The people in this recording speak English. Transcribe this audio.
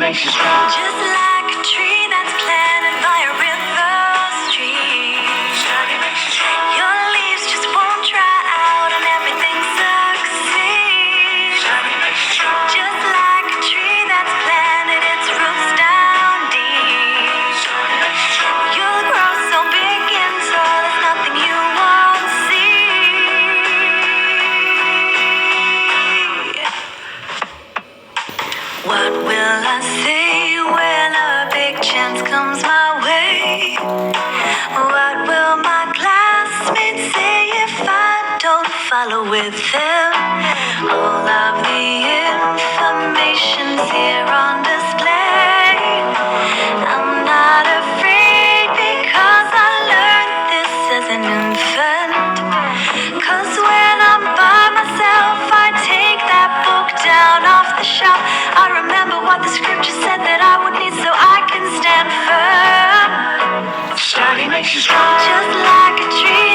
makes you strong. Just like a tree that's planted by a river stream. Study makes you strong. Your leaves just won't dry out and everything succeeds. Study makes you strong. Just like a tree that's planted its roots down deep. Study makes you strong. You'll grow so big and tall, there's nothing you won't see. What will I say when a big chance comes my way? What will my classmates say if I don't follow with them? All of the information's here on display. I'm not afraid because I learned this as an infant. 'Cause when I'm by myself, I take that book down off the shelf. I remember what the scripture said that I would need so I can stand firm. Study makes you strong. Just like a tree